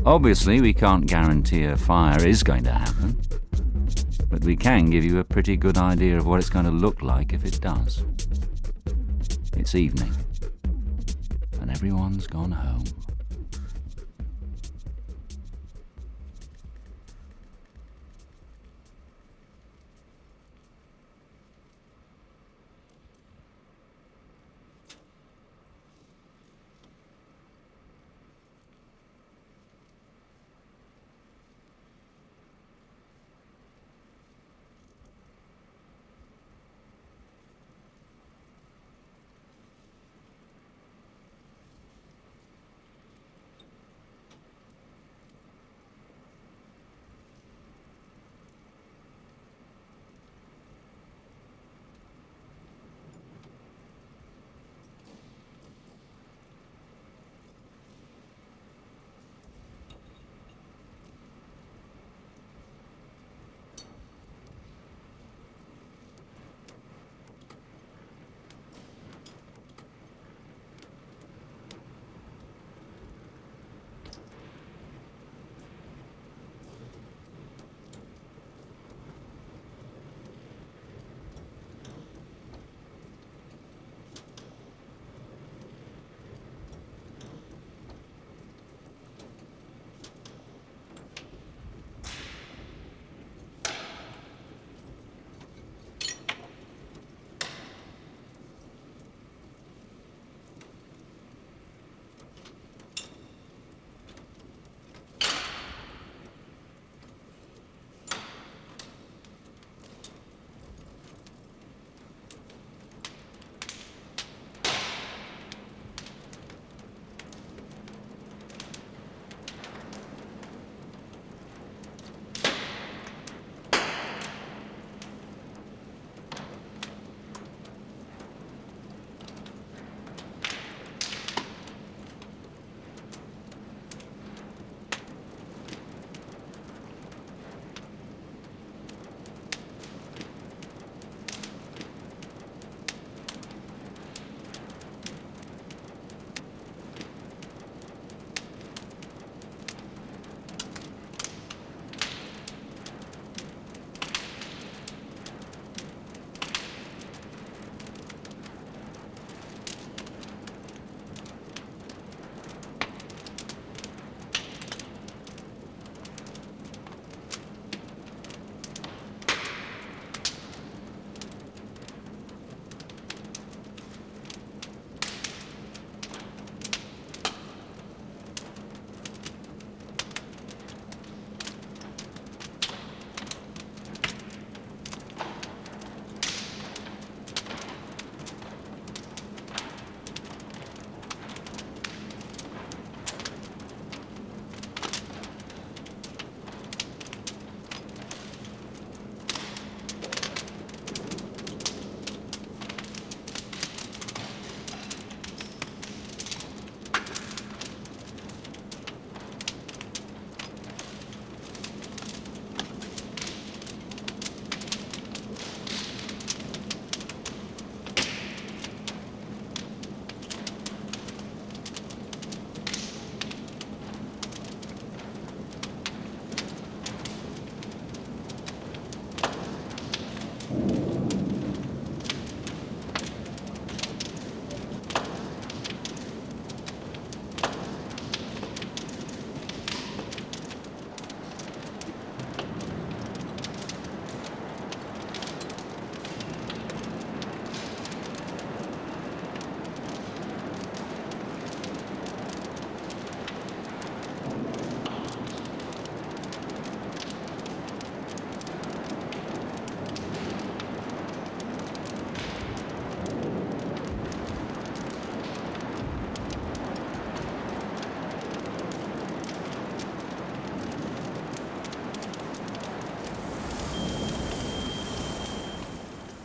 Obviously, we can't guarantee a fire is going to happen, but we can give you a pretty good idea of what it's going to look like if it does. It's evening, and everyone's gone home.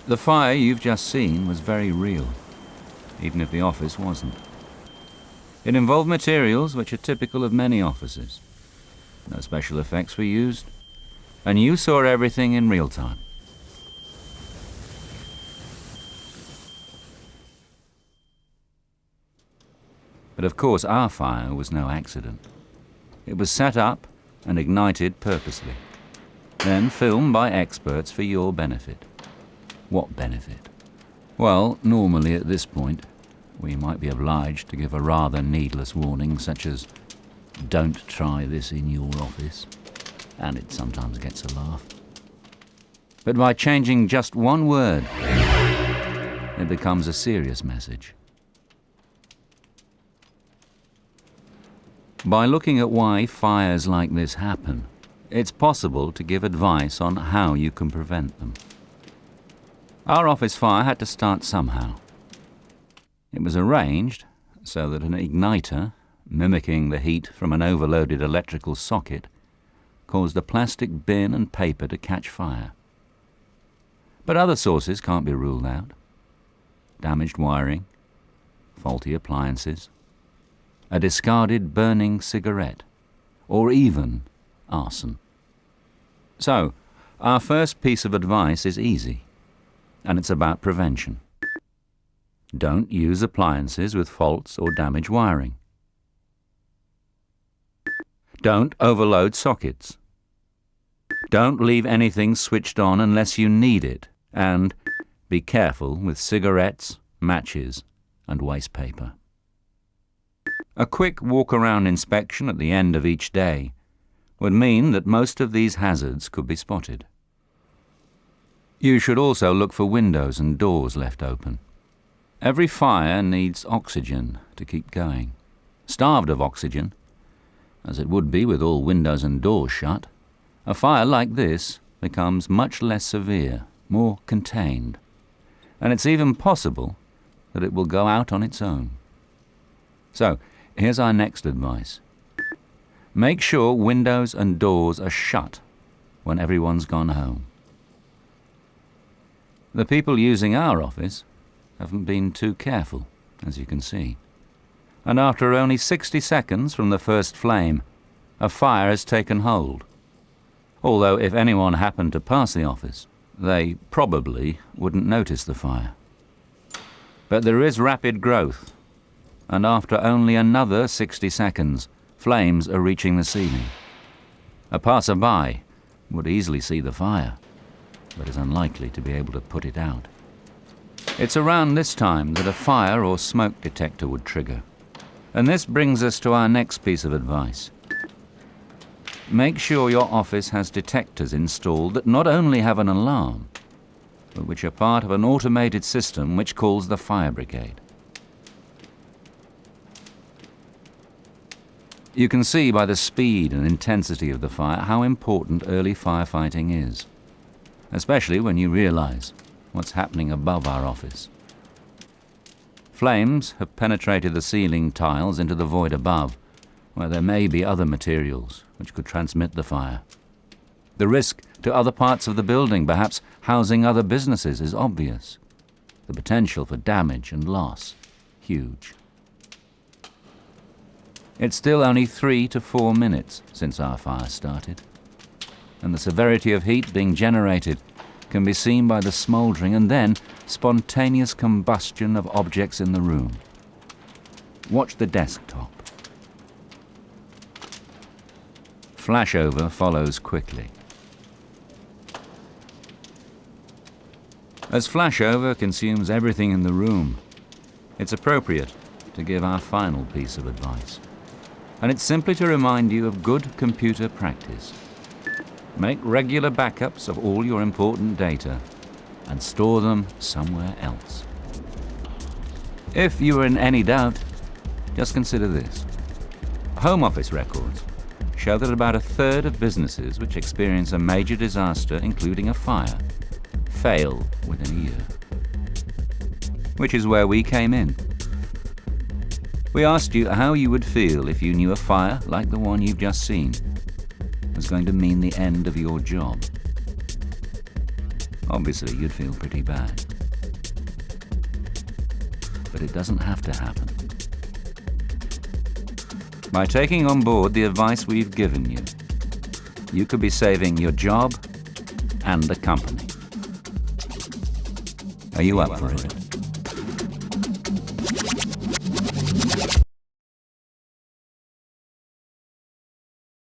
The fire you've just seen was very real, even if the office wasn't. It involved materials which are typical of many offices. No special effects were used, and you saw everything in real time. But of course our fire was no accident. It was set up and ignited purposely, then filmed by experts for your benefit. What benefit? Well, normally at this point, we might be obliged to give a rather needless warning, such as, "Don't try this in your office," and it sometimes gets a laugh. But by changing just one word, it becomes a serious message. By looking at why fires like this happen, it's possible to give advice on how you can prevent them. Our office fire had to start somehow. It was arranged so that an igniter, mimicking the heat from an overloaded electrical socket, caused a plastic bin and paper to catch fire. But other sources can't be ruled out. Damaged wiring, faulty appliances, a discarded burning cigarette, or even arson. So, our first piece of advice is easy, and it's about prevention. Don't use appliances with faults or damaged wiring. Don't overload sockets. Don't leave anything switched on unless you need it, and be careful with cigarettes, matches, and waste paper. A quick walk-around inspection at the end of each day would mean that most of these hazards could be spotted. You should also look for windows and doors left open. Every fire needs oxygen to keep going. Starved of oxygen, as it would be with all windows and doors shut, a fire like this becomes much less severe, more contained, and it's even possible that it will go out on its own. So, here's our next advice. Make sure windows and doors are shut when everyone's gone home. The people using our office haven't been too careful, as you can see. And after only 60 seconds from the first flame, a fire has taken hold. Although if anyone happened to pass the office, they probably wouldn't notice the fire. But there is rapid growth, and after only another 60 seconds, flames are reaching the ceiling. A passerby would easily see the fire, but is unlikely to be able to put it out. It's around this time that a fire or smoke detector would trigger. And this brings us to our next piece of advice. Make sure your office has detectors installed that not only have an alarm, but which are part of an automated system which calls the fire brigade. You can see by the speed and intensity of the fire how important early firefighting is, especially when you realize what's happening above our office. Flames have penetrated the ceiling tiles into the void above, where there may be other materials which could transmit the fire. The risk to other parts of the building, perhaps housing other businesses, is obvious. The potential for damage and loss, huge. It's still only 3 to 4 minutes since our fire started, and the severity of heat being generated can be seen by the smouldering and then spontaneous combustion of objects in the room. Watch the desktop. Flashover follows quickly. As flashover consumes everything in the room, it's appropriate to give our final piece of advice. And it's simply to remind you of good computer practice. Make regular backups of all your important data and store them somewhere else. If you are in any doubt, just consider this. Home Office records show that about a third of businesses which experience a major disaster, including a fire, fail within a year. Which is where we came in. We asked you how you would feel if you knew a fire like the one you've just seen was going to mean the end of your job. Obviously, you'd feel pretty bad. But it doesn't have to happen. By taking on board the advice we've given you, you could be saving your job and the company. Are you up for it?